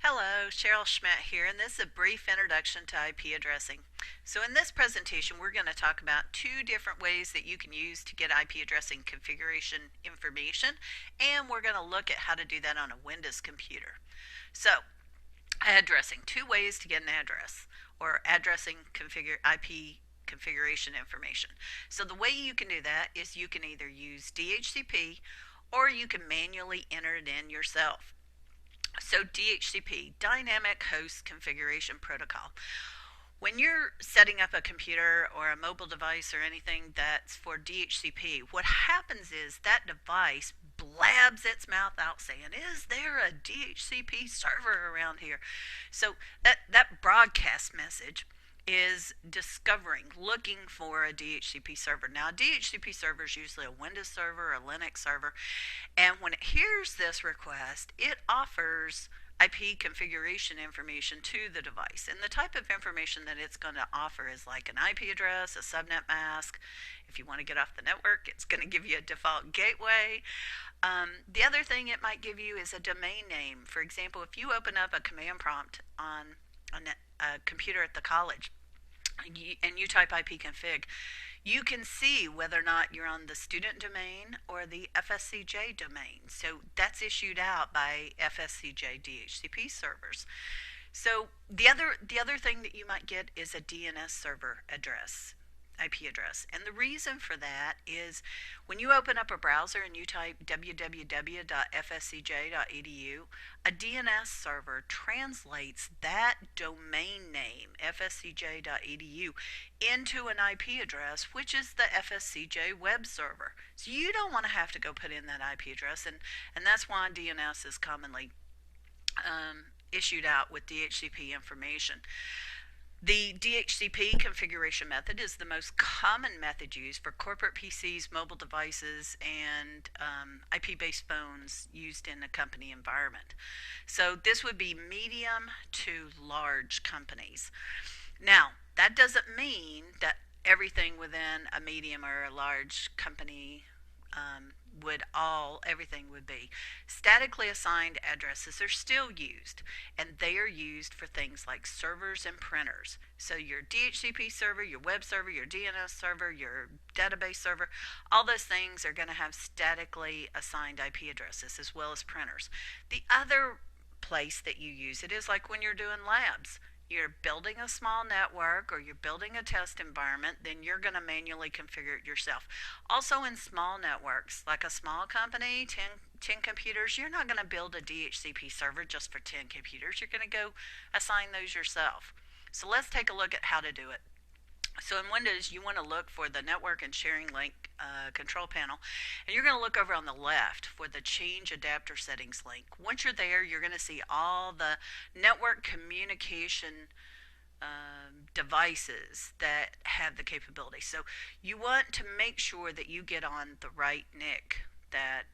Hello, Cheryl Schmidt here, and this is a brief introduction to IP addressing. So in this presentation, we're going to talk about two different ways that you can use to get IP addressing configuration information, and we're going to look at how to do that on a Windows computer. So, addressing, two ways to get an address, or addressing IP configuration information. So the way you can do that is you can either use DHCP or you can manually enter it in yourself. So DHCP, Dynamic Host Configuration Protocol. When you're setting up a computer or a mobile device or anything that's for DHCP, what happens is that device blabs its mouth out saying, is there a DHCP server around here? So that broadcast message is looking for a DHCP server. Now, a DHCP server is usually a Windows server or a Linux server, and when it hears this request, it offers IP configuration information to the device. And the type of information that it's going to offer is like an IP address, a subnet mask. If you want to get off the network, it's going to give you a default gateway. The other thing it might give you is a domain name. For example, if you open up a command prompt on a computer at the college and you type ipconfig, you can see whether or not you're on the student domain or the FSCJ domain. So that's issued out by FSCJ DHCP servers. So the other thing that you might get is a DNS server address, IP address. And the reason for that is when you open up a browser and you type www.fscj.edu, a DNS server translates that domain name, fscj.edu, into an IP address, which is the FSCJ web server. So you don't want to have to go put in that IP address, and that's why DNS is commonly issued out with DHCP information. The DHCP configuration method is the most common method used for corporate PCs, mobile devices, and IP-based phones used in a company environment. So this would be medium to large companies. Now, that doesn't mean that everything within a medium or a large company everything would be. Statically assigned addresses are still used, and they are used for things like servers and printers. So your DHCP server, your web server, your DNS server, your database server, all those things are going to have statically assigned IP addresses as well as printers. The other place that you use it is like when you're doing labs. You're building a small network or you're building a test environment, then you're going to manually configure it yourself. Also in small networks, like a small company, 10 computers, you're not going to build a DHCP server just for 10 computers. You're going to go assign those yourself. So let's take a look at how to do it. So in Windows, you want to look for the Network and Sharing Link control panel, and you're going to look over on the left for the Change Adapter Settings link. Once you're there, you're going to see all the network communication devices that have the capability. So you want to make sure that you get on the right NIC that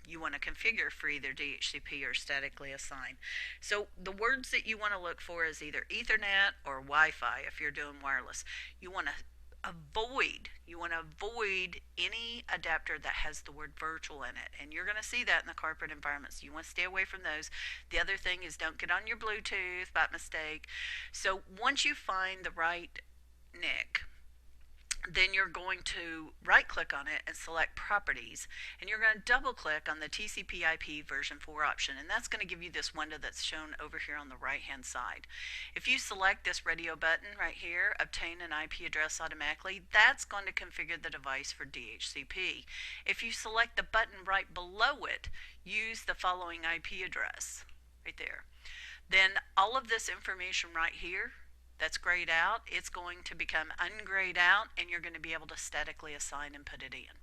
you want to configure for either DHCP or statically assigned. So the words that you want to look for is either Ethernet or Wi-Fi if you're doing wireless. You want to avoid any adapter that has the word virtual in it, and you're going to see that in the corporate environment, so you want to stay away from those. The other thing is don't get on your Bluetooth by mistake. So once you find the right NIC, then you're going to right click on it and select properties, and you're going to double click on the TCP/IP version 4 option, and that's going to give you this window that's shown over here on the right hand side. If you select this radio button right here, obtain an IP address automatically, that's going to configure the device for DHCP. If you select the button right below it, use the following IP address right there, then all of this information right here that's grayed out, it's going to become ungrayed out, and you're going to be able to statically assign and put it in.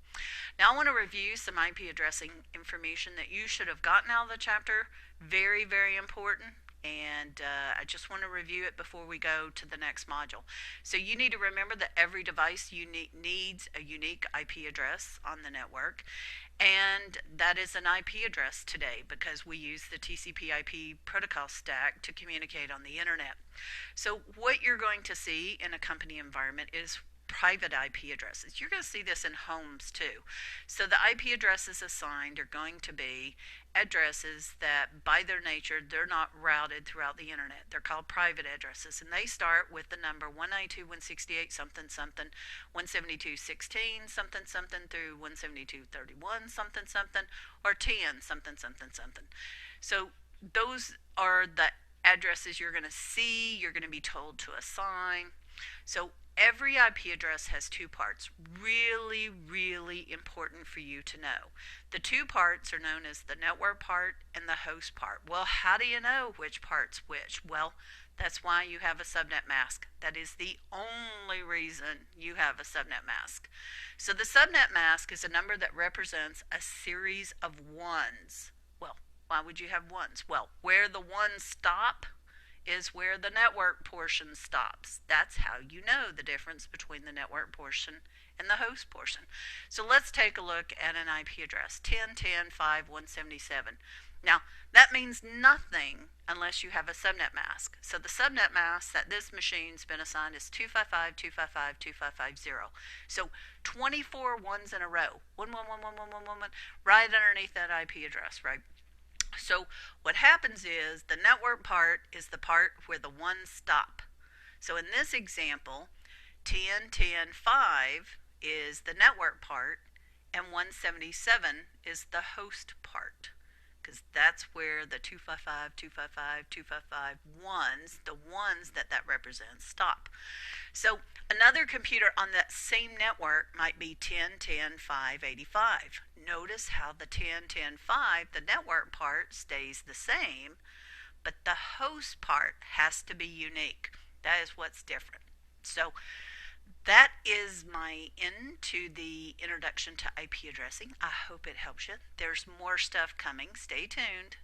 Now I want to review some IP addressing information that you should have gotten out of the chapter. Very, very important, and I just want to review it before we go to the next module. So you need to remember that every device needs a unique IP address on the network, and that is an IP address today because we use the TCP/IP protocol stack to communicate on the internet. So what you're going to see in a company environment is private IP addresses. You're going to see this in homes too. So the IP addresses assigned are going to be addresses that by their nature they're not routed throughout the internet. They're called private addresses, and they start with the number 192.168 something something, 172.16 something something through 172.31 something something, or 10 something something something. So those are the addresses you're going to see, you're going to be told to assign. So every IP address has two parts. Really, really important for you to know. The two parts are known as the network part and the host part. Well, how do you know which part's which? Well, that's why you have a subnet mask. That is the only reason you have a subnet mask. So the subnet mask is a number that represents a series of ones. Well, why would you have ones? Well, where the ones stop is where the network portion stops. That's how you know the difference between the network portion and the host portion. So let's take a look at an IP address, 10.10.5.177. Now, that means nothing unless you have a subnet mask. So the subnet mask that this machine's been assigned is 255.255.255.0. So 24 ones in a row. 1111111, right underneath that IP address, right? So what happens is the network part is the part where the ones stop. So in this example, 10.10.5 is the network part and 177 is the host part, because that's where the 255, 255, 255 ones, the ones that represents, stop. So another computer on that same network might be 10.10.5.85. Notice how the 10.10.5, the network part, stays the same, but the host part has to be unique. That is what's different. So that is my end to the introduction to IP addressing. I hope it helps you. There's more stuff coming. Stay tuned.